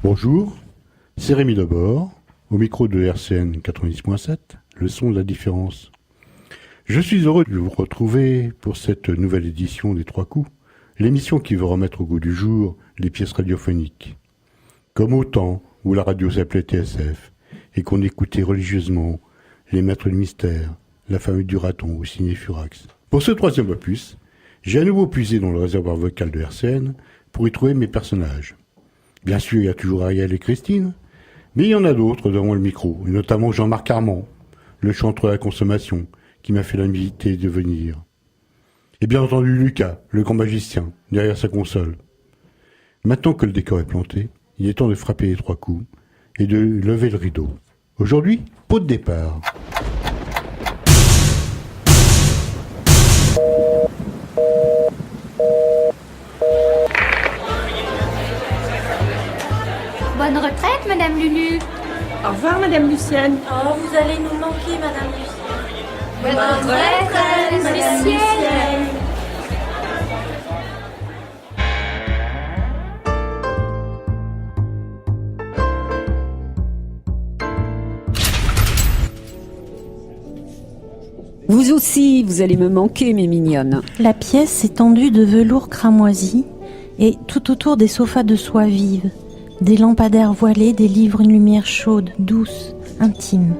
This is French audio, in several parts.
Bonjour, c'est Rémi Debord, au micro de RCN 90.7, le son de la différence. Je suis heureux de vous retrouver pour cette nouvelle édition des Trois Coups, l'émission qui veut remettre au goût du jour les pièces radiophoniques. Comme au temps où la radio s'appelait TSF et qu'on écoutait religieusement les Maîtres du Mystère, la famille du raton ou Ciné Furax. Pour ce troisième opus, j'ai à nouveau puisé dans le réservoir vocal de RCN pour y trouver mes personnages. Bien sûr, il y a toujours Ariel et Christine, mais il y en a d'autres devant le micro, et notamment Jean-Marc Armand, le chanteur à la consommation, qui m'a fait l'amitié de venir. Et bien entendu Lucas, le grand magicien, derrière sa console. Maintenant que le décor est planté, il est temps de frapper les trois coups et de lever le rideau. Aujourd'hui, pot de départ. Bonne retraite, Madame Lulu. Au revoir, Madame Lucienne. Oh, vous allez nous manquer, Madame Lucienne. Bonne retraite, Madame Lucienne. Vous aussi, vous allez me manquer, mes mignonnes. La pièce est tendue de velours cramoisi et tout autour des sofas de soie vive. Des lampadaires voilés délivrent une lumière chaude, douce, intime.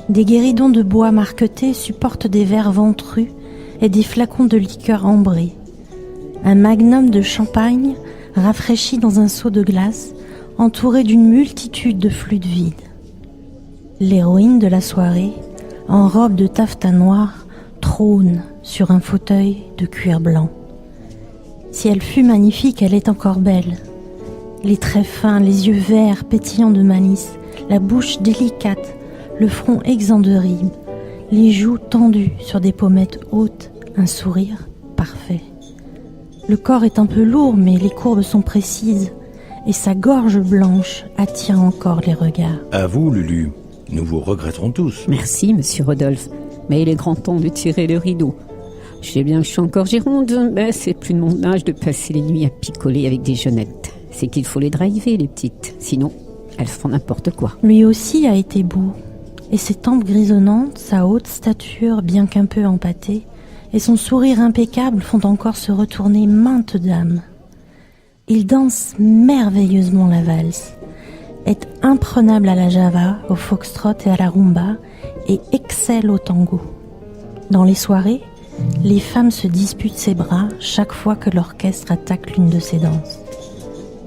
Des guéridons de bois marquetés supportent des verres ventrus et des flacons de liqueur ambrée. Un magnum de champagne rafraîchi dans un seau de glace, entouré d'une multitude de flûtes vides. L'héroïne de la soirée, en robe de taffetas noir, trône sur un fauteuil de cuir blanc. Si elle fut magnifique, elle est encore belle. Les traits fins, les yeux verts pétillants de malice, la bouche délicate, le front exempt de rides, les joues tendues sur des pommettes hautes, un sourire parfait. Le corps est un peu lourd, mais les courbes sont précises, et sa gorge blanche attire encore les regards. À vous, Lulu. Nous vous regretterons tous. Merci, monsieur Rodolphe. Mais il est grand temps de tirer le rideau. Je sais bien que je suis encore gironde, mais c'est plus de mon âge de passer les nuits à picoler avec des jeunettes. C'est qu'il faut les driver, les petites. Sinon, elles font n'importe quoi. Lui aussi a été beau. Et ses tempes grisonnantes, sa haute stature bien qu'un peu empâtée, et son sourire impeccable font encore se retourner maintes dames. Il danse merveilleusement la valse, est imprenable à la java, au foxtrot et à la rumba, et excelle au tango. Dans les soirées, les femmes se disputent ses bras chaque fois que l'orchestre attaque l'une de ses danses.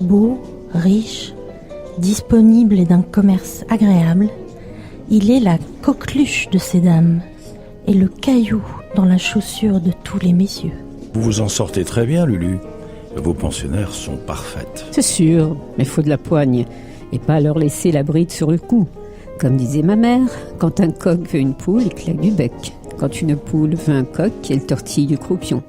Beau, riche, disponible et d'un commerce agréable, il est la coqueluche de ces dames et le caillou dans la chaussure de tous les messieurs. Vous vous en sortez très bien, Lulu. Vos pensionnaires sont parfaites. C'est sûr, mais faut de la poigne, et pas leur laisser la bride sur le cou. Comme disait ma mère, quand un coq veut une poule, il claque du bec. Quand une poule veut un coq, elle tortille du croupion.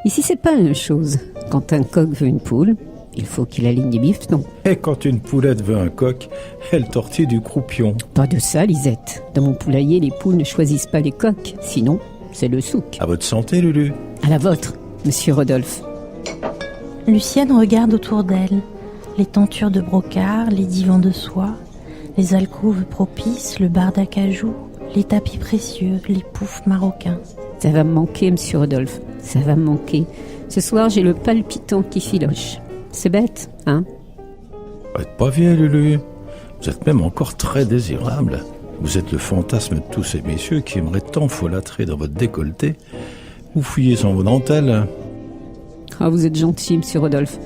Ici, c'est pas la même chose. Quand un coq veut une poule, il faut qu'il aligne des bifetons. Et quand une poulette veut un coq, elle tortille du croupion. Pas de ça, Lisette. Dans mon poulailler, les poules ne choisissent pas les coqs. Sinon, c'est le souk. À votre santé, Lulu. À la vôtre, monsieur Rodolphe. Lucienne regarde autour d'elle. Les tentures de brocart, les divans de soie, les alcôves propices, le bar d'acajou, les tapis précieux, les poufs marocains. Ça va me manquer, monsieur Rodolphe. Ça va me manquer. Ce soir, j'ai le palpitant qui filoche. C'est bête, hein? Vous n'êtes pas vieille, Lulu. Vous êtes même encore très désirable. Vous êtes le fantasme de tous ces messieurs qui aimeraient tant folâtrer dans votre décolleté ou fouiller sans vos dentelles. Ah, vous êtes gentil, monsieur Rodolphe.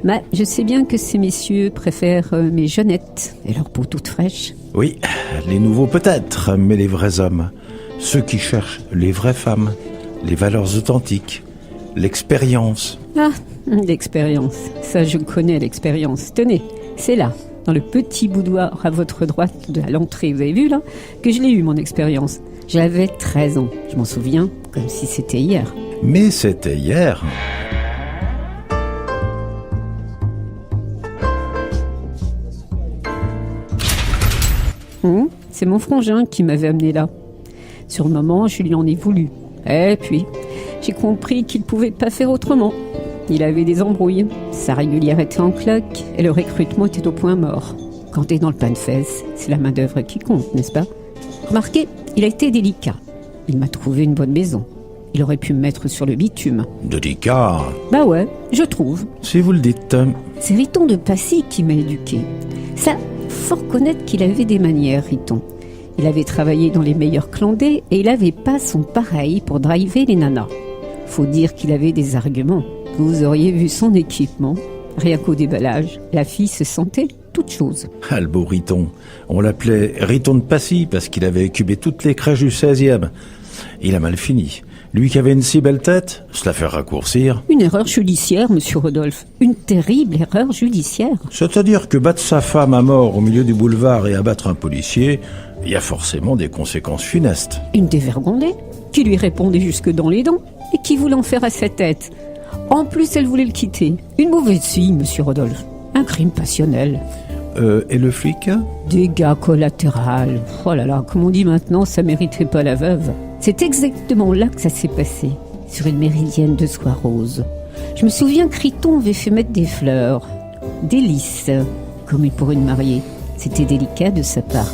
Mais je sais bien que ces messieurs préfèrent mes jeunettes et leur peau toute fraîche. Oui, les nouveaux peut-être, mais les vrais hommes. Ceux qui cherchent les vraies femmes, les valeurs authentiques, l'expérience. Ah, l'expérience. Ça, je connais l'expérience. Tenez, c'est là, dans le petit boudoir à votre droite de l'entrée, vous avez vu là, que je l'ai eu mon expérience. J'avais 13 ans, je m'en souviens comme si c'était hier. Mais c'était hier. C'est mon frangin qui m'avait amené là. Sur le moment, je lui en ai voulu. Et puis, j'ai compris qu'il ne pouvait pas faire autrement. Il avait des embrouilles, sa régulière était en cloque et le recrutement était au point mort. Quand t'es dans le pain de fesses, c'est la main-d'œuvre qui compte, n'est-ce pas? Remarquez, il a été délicat. Il m'a trouvé une bonne maison. Il aurait pu me mettre sur le bitume. Délicat. Bah ouais, je trouve. Si vous le dites. C'est Riton de Passy qui m'a éduqué. Ça, faut reconnaître qu'il avait des manières, Riton. Il avait travaillé dans les meilleurs clandés et il avait pas son pareil pour driver les nanas. Faut dire qu'il avait des arguments. Vous auriez vu son équipement. Rien qu'au déballage, la fille se sentait toute chose. Ah, le beau Riton. On l'appelait Riton de Passy parce qu'il avait incubé toutes les crèches du 16e. Il a mal fini. Lui qui avait une si belle tête, se la fait raccourcir. Une erreur judiciaire, monsieur Rodolphe. Une terrible erreur judiciaire. C'est-à-dire que battre sa femme à mort au milieu du boulevard et abattre un policier, il y a forcément des conséquences funestes. Une dévergondée qui lui répondait jusque dans les dents et qui voulait en faire à sa tête. En plus, elle voulait le quitter. Une mauvaise fille, monsieur Rodolphe. Un crime passionnel. Et le flic? Dégâts collatéraux. Oh là là, comme on dit maintenant, ça mériterait pas la veuve. C'est exactement là que ça s'est passé, sur une méridienne de soie rose. Je me souviens que Riton avait fait mettre des fleurs, des lys, comme pour une mariée. C'était délicat de sa part.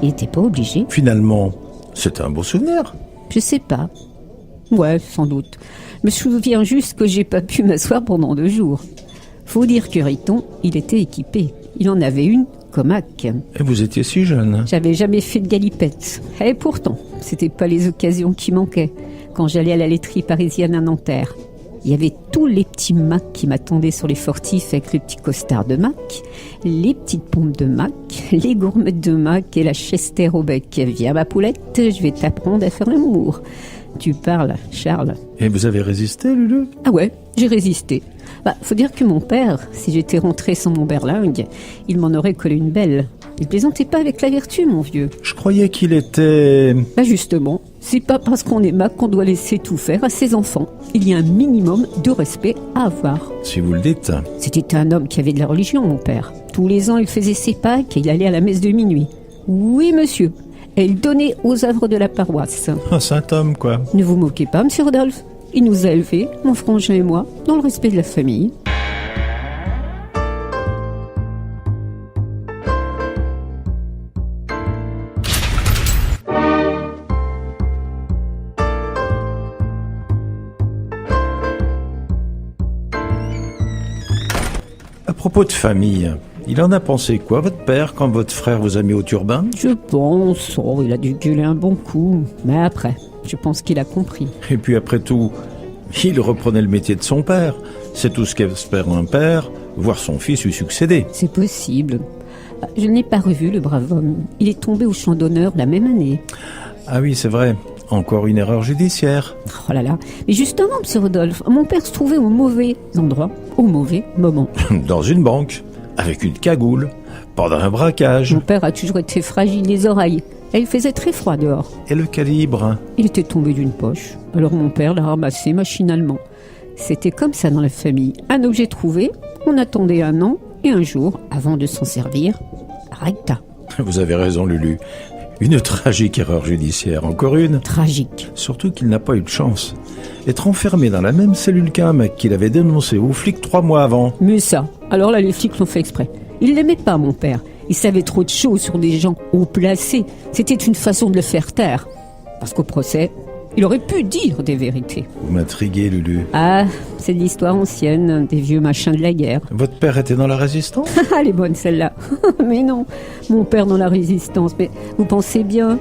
Il n'était pas obligé. Finalement, c'est un beau souvenir. Je sais pas. Ouais, sans doute. Je me souviens juste que j'ai pas pu m'asseoir pendant 2 jours. Faut dire que Riton, il était équipé. Il en avait une comaque. Et vous étiez si jeune. J'avais jamais fait de galipette. Et pourtant, c'était pas les occasions qui manquaient. Quand j'allais à la laiterie parisienne à Nanterre, il y avait tous les petits Macs qui m'attendaient sur les fortifs avec le petit costard de Mac, les petites pompes de Mac, les gourmettes de Mac et la chester au bec. Viens ma poulette, je vais t'apprendre à faire l'amour. Tu parles, Charles. Et vous avez résisté, Lulu? Ah ouais, j'ai résisté. Faut dire que mon père, si j'étais rentrée sans mon berlingue, il m'en aurait collé une belle. Il plaisantait pas avec la vertu, mon vieux. Je croyais qu'il était... Justement, c'est pas parce qu'on est Mac qu'on doit laisser tout faire à ses enfants. Il y a un minimum de respect à avoir. Si vous le dites. C'était un homme qui avait de la religion, mon père. Tous les ans, il faisait ses Pâques et il allait à la messe de minuit. Oui, monsieur. Et il donnait aux œuvres de la paroisse. Un saint homme, quoi. Ne vous moquez pas, monsieur Rodolphe. Il nous a élevés, mon frangin et moi, dans le respect de la famille. À propos de famille, il en a pensé quoi, votre père, quand votre frère vous a mis au turbin? Je pense, il a dû gueuler un bon coup. Mais après, je pense qu'il a compris. Et puis après tout, il reprenait le métier de son père. C'est tout ce qu'espère un père, voir son fils lui succéder. C'est possible. Je n'ai pas revu le brave homme. Il est tombé au champ d'honneur la même année. Ah oui, c'est vrai. Encore une erreur judiciaire. Oh là là. Mais justement, monsieur Rodolphe, mon père se trouvait au mauvais endroit, au mauvais moment. Dans une banque, avec une cagoule, pendant un braquage. Mon père a toujours été fragile des oreilles. Et il faisait très froid dehors. Et le calibre? Il était tombé d'une poche. Alors mon père l'a ramassé machinalement. C'était comme ça dans la famille. Un objet trouvé, on attendait 1 an, et un jour, avant de s'en servir, recta. Vous avez raison, Lulu. Une tragique erreur judiciaire, encore une. Tragique. Surtout qu'il n'a pas eu de chance. Être enfermé dans la même cellule qu'un mec qu'il avait dénoncé aux flics 3 mois avant. Mais ça, alors là les flics l'ont fait exprès. Il l'aimait pas, mon père. Il savait trop de choses sur des gens haut placés. C'était une façon de le faire taire. Parce qu'au procès, il aurait pu dire des vérités. Vous m'intriguez, Lulu. Ah, c'est de l'histoire ancienne, des vieux machins de la guerre. Votre père était dans la résistance? Ah, elle est bonne celle-là. Mais non, mon père dans la résistance. Mais vous pensez bien,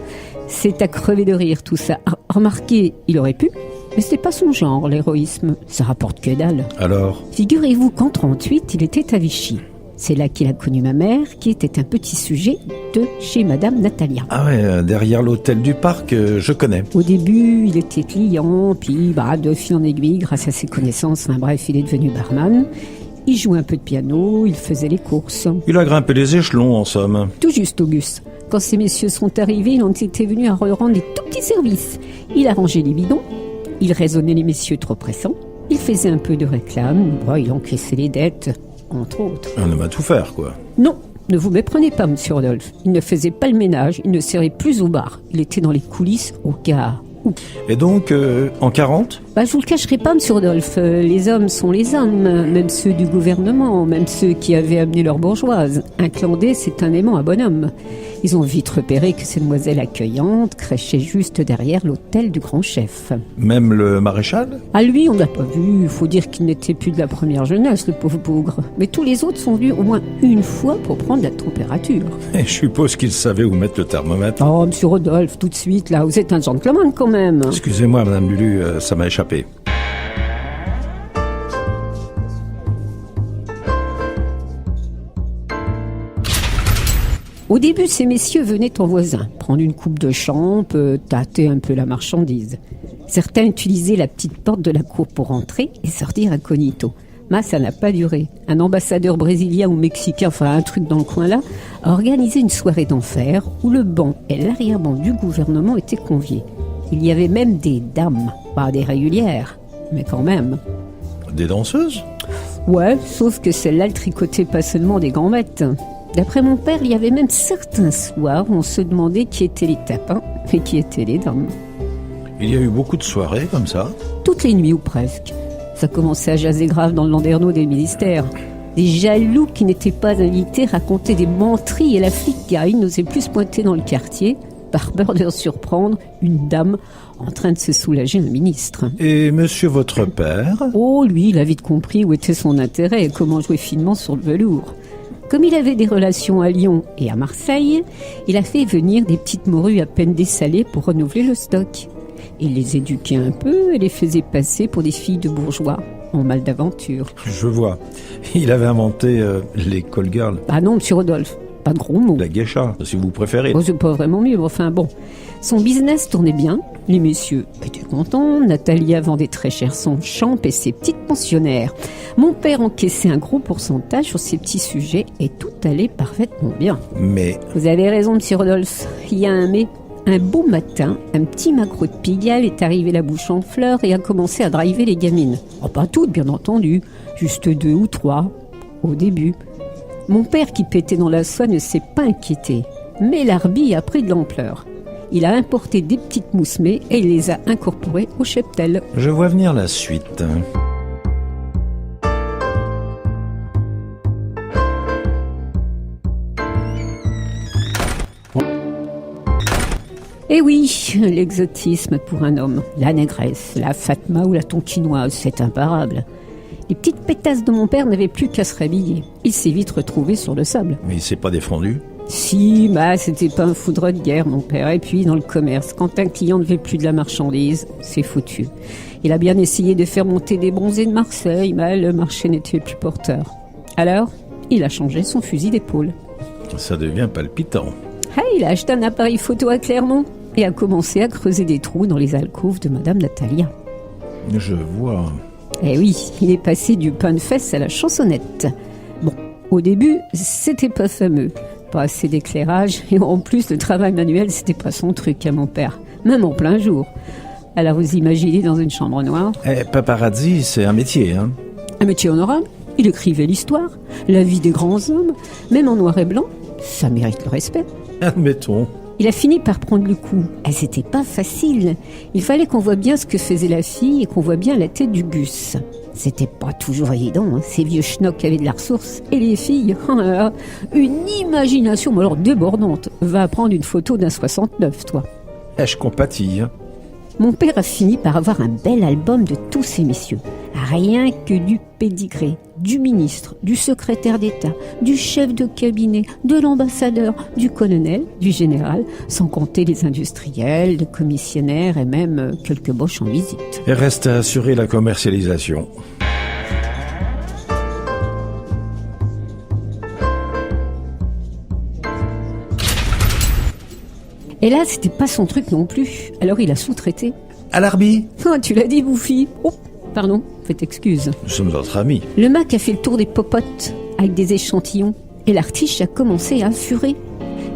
c'est à crever de rire tout ça. Remarquez, il aurait pu, mais c'était pas son genre, l'héroïsme. Ça rapporte que dalle. Alors? Figurez-vous qu'en 1938, il était à Vichy. C'est là qu'il a connu ma mère, qui était un petit sujet de chez Madame Natalia. Ah ouais, derrière l'hôtel du parc, je connais. Au début, il était client, puis de fil en aiguille, grâce à ses connaissances, bref, il est devenu barman. Il jouait un peu de piano, il faisait les courses. Il a grimpé les échelons, en somme. Tout juste, Auguste. Quand ces messieurs sont arrivés, il en était venu à leur rendre des tout petits services. Il arrangeait les bidons, il raisonnait les messieurs trop pressants, il faisait un peu de réclame, il encaissait les dettes, entre autres. Un homme à tout faire, quoi. Non, ne vous méprenez pas, monsieur Rodolphe. Il ne faisait pas le ménage, il ne servait plus au bar. Il était dans les coulisses au cas où. Et donc, en 40 ? Je vous le cacherai pas, monsieur Rodolphe. Les hommes sont les hommes, même ceux du gouvernement, même ceux qui avaient amené leur bourgeoise. Un clandé, c'est un aimant à bonhomme. Ils ont vite repéré que ces demoiselles accueillantes crèchaient juste derrière l'hôtel du grand chef. Même le maréchal ? À lui, on n'a pas vu. Il faut dire qu'il n'était plus de la première jeunesse, le pauvre bougre. Mais tous les autres sont venus au moins une fois pour prendre la température. Et je suppose qu'il savait où mettre le thermomètre. Oh, monsieur Rodolphe, tout de suite, là, vous êtes un gentleman quand même. Excusez-moi, madame Lulu, ça m'a échappé. Au début, ces messieurs venaient en voisin, prendre une coupe de champ, tâter un peu la marchandise. Certains utilisaient la petite porte de la cour pour entrer et sortir incognito. Mais ça n'a pas duré. Un ambassadeur brésilien ou mexicain, enfin un truc dans le coin là, a organisé une soirée d'enfer où le banc et l'arrière-ban du gouvernement étaient conviés. Il y avait même des dames, pas des régulières, mais quand même. Des danseuses ? Ouais, sauf que celles-là, elles tricotaient pas seulement des gambettes. D'après mon père, il y avait même certains soirs où on se demandait qui étaient les tapins et qui étaient les dames. Il y a eu beaucoup de soirées comme ça ? Toutes les nuits ou presque. Ça commençait à jaser grave dans le landerneau des ministères. Des jaloux qui n'étaient pas invités racontaient des menteries et la flicaille n'osait plus se pointer dans le quartier par peur de surprendre une dame en train de se soulager un ministre. Et monsieur votre père ? Oh, lui, il a vite compris où était son intérêt et comment jouer finement sur le velours. Comme il avait des relations à Lyon et à Marseille, il a fait venir des petites morues à peine dessalées pour renouveler le stock. Il les éduquait un peu et les faisait passer pour des filles de bourgeois en mal d'aventure. Je vois. Il avait inventé les call girls. Ah non, monsieur Rodolphe, pas de gros mots. La geisha, si vous préférez. Oh, c'est pas vraiment mieux, enfin bon. Son business tournait bien, les messieurs étaient contents, Natalia vendait très cher son champ et ses petites pensionnaires. Mon père encaissait un gros pourcentage sur ces petits sujets et tout allait parfaitement bien. Mais... Vous avez raison, monsieur Rodolphe, il y a un mais. Un beau matin, un petit maquereau de Pigalle est arrivé la bouche en fleurs et a commencé à driver les gamines. Oh, pas toutes, bien entendu, juste 2 ou 3, au début. Mon père, qui pétait dans la soie, ne s'est pas inquiété. Mais l'Arby a pris de l'ampleur. Il a importé des petites moussemées et il les a incorporées au cheptel. Je vois venir la suite. Eh oui, l'exotisme pour un homme. La négresse, la Fatma ou la tonkinoise, c'est imparable. Les petites pétasses de mon père n'avaient plus qu'à se rhabiller. Il s'est vite retrouvé sur le sable. Mais il s'est pas défendu ? Si, c'était pas un foudre de guerre, mon père. Et puis, dans le commerce, quand un client ne veut plus de la marchandise, c'est foutu. Il a bien essayé de faire monter des bronzés de Marseille, mais le marché n'était plus porteur. Alors, il a changé son fusil d'épaule. Ça devient palpitant. Ah, il a acheté un appareil photo à Clermont et a commencé à creuser des trous dans les alcôves de Madame Natalia. Je vois. Eh oui, il est passé du pain de fesse à la chansonnette. Bon, au début, c'était pas fameux. Pas assez d'éclairage, et en plus, le travail manuel, c'était pas son truc à mon père. Même en plein jour. Alors vous imaginez dans une chambre noire. Paparazzi, c'est un métier, hein ? Un métier honorable. Il écrivait l'histoire, la vie des grands hommes, même en noir et blanc. Ça mérite le respect. Admettons. Il a fini par prendre le coup. C'était pas facile. Il fallait qu'on voit bien ce que faisait la fille et qu'on voit bien la tête du Gus. C'était pas toujours évident, hein. Ces vieux schnocks avaient de la ressource. Et les filles, une imagination, mais alors débordante. Va prendre une photo d'un 69, toi. Je compatis, hein. Mon père a fini par avoir un bel album de tous ces messieurs. Rien que du pédigré, du ministre, du secrétaire d'État, du chef de cabinet, de l'ambassadeur, du colonel, du général, sans compter les industriels, les commissionnaires et même quelques boches en visite. Et reste à assurer la commercialisation. Et là, c'était pas son truc non plus. Alors il a sous-traité. À l'Arby ? Ah, tu l'as dit, Bouffi. Oh, Pardon, faites excuse. Nous sommes entre amis. Le Mac a fait le tour des popotes avec des échantillons et l'artiche a commencé à furer.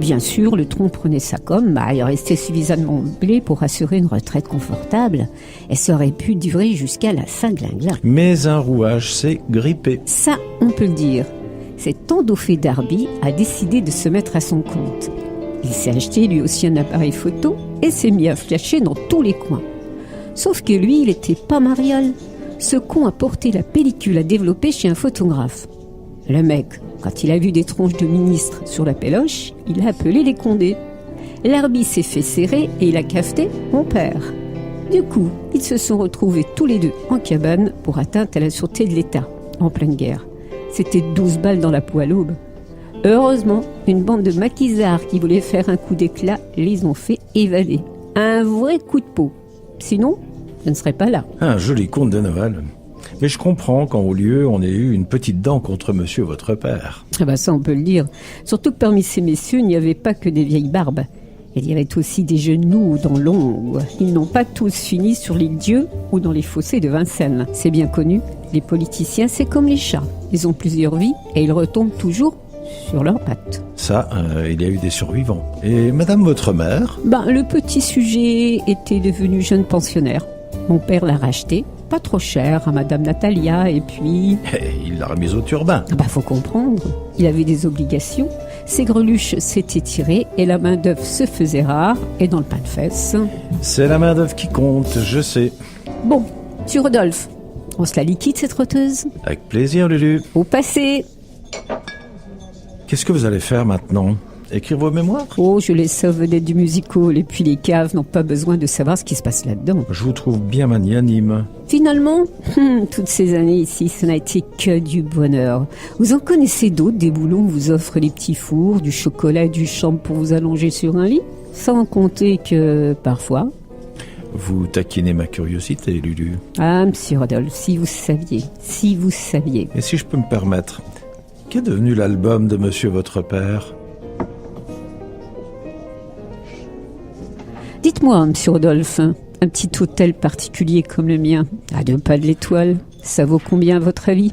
Bien sûr, le tronc prenait sa gomme, il restait suffisamment blé pour assurer une retraite confortable et ça aurait pu durer jusqu'à la Saint-Glingla. Mais un rouage s'est grippé. Ça, on peut le dire. Cet endoffé Darby a décidé de se mettre à son compte. Il s'est acheté lui aussi un appareil photo et s'est mis à flasher dans tous les coins. Sauf que lui, il était pas mariole. Ce con a porté la pellicule à développer chez un photographe. Le mec, quand il a vu des tronches de ministres sur la péloche, il a appelé les Condés. L'Arby s'est fait serrer et il a cafeté mon père. Du coup, ils se sont retrouvés tous les deux en cabane pour atteinte à la sûreté de l'État, en pleine guerre. C'était 12 balles dans la peau à l'aube. Heureusement, une bande de maquisards qui voulaient faire un coup d'éclat les ont fait évader. Un vrai coup de peau. Sinon, je ne serais pas là. Un joli conte de Noël. Mais je comprends qu'en haut lieu, on ait eu une petite dent contre monsieur votre père. Ah bah ça, on peut le dire. Surtout que parmi ces messieurs, il n'y avait pas que des vieilles barbes. Il y avait aussi des genoux dans l'ombre. Ils n'ont pas tous fini sur l'île Dieu ou dans les fossés de Vincennes. C'est bien connu, les politiciens, c'est comme les chats. Ils ont plusieurs vies et ils retombent toujours sur leurs pattes. Ça, il y a eu des survivants. Et madame votre mère? Le petit sujet était devenu jeune pensionnaire. Mon père l'a racheté, pas trop cher, à madame Natalia, et puis... Il l'a remise au turbin. Faut comprendre. Il avait des obligations, ses greluches s'étaient tirées, et la main-d'œuvre se faisait rare, et dans le pain de fesses... C'est la main-d'œuvre qui compte, je sais. Bon, monsieur Rodolphe, on se la liquide cette trotteuse? Avec plaisir, Lulu. Au passé. Qu'est-ce que vous allez faire maintenant? Écrire vos mémoires? Oh, je les sauve vedettes du musical, et puis les caves n'ont pas besoin de savoir ce qui se passe là-dedans. Je vous trouve bien magnanime. Finalement, toutes ces années ici, ça n'a été que du bonheur. Vous en connaissez d'autres, des boulots où on vous offre les petits fours, du chocolat et du chambre pour vous allonger sur un lit? Sans compter que, parfois... Vous taquinez ma curiosité, Lulu. Ah, monsieur Rodolphe, si vous saviez. Et si je peux me permettre, qu'est devenu l'album de monsieur votre père? Dites-moi, monsieur Rodolphe, un petit hôtel particulier comme le mien, à 2 pas de l'Étoile, ça vaut combien à votre avis?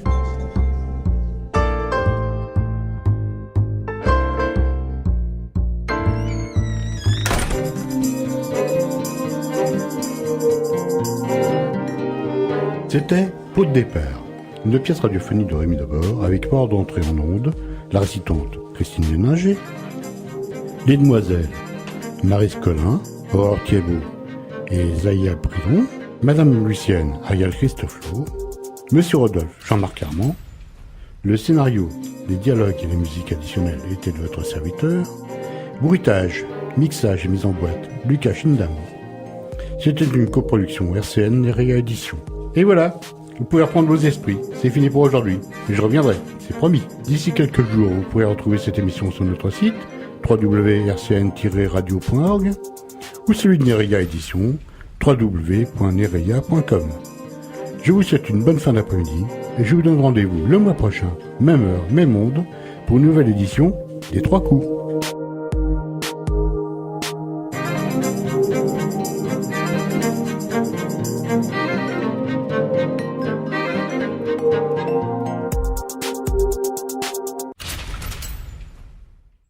C'était Pot de départ, une pièce radiophonique de Rémi Debord avec port d'entrée en onde, la récitante Christine Léninger, les demoiselles Maryse Collin, Aurore Thiebaud et Zaya Bridon, Madame Lucienne Ariel Christophe Lowe, Monsieur Rodolphe Jean-Marc Armand, le scénario, les dialogues et les musiques additionnelles étaient de votre serviteur, bruitage, mixage et mise en boîte, Lucas Schindam. C'était une coproduction RCN et Réa Édition. Et voilà, vous pouvez reprendre vos esprits, c'est fini pour aujourd'hui, mais je reviendrai, c'est promis. D'ici quelques jours, vous pourrez retrouver cette émission sur notre site, www.rcn-radio.org, ou celui de Nereia Édition, www.nereia.com. Je vous souhaite une bonne fin d'après-midi, et je vous donne rendez-vous le mois prochain, même heure, même onde, pour une nouvelle édition des 3 coups.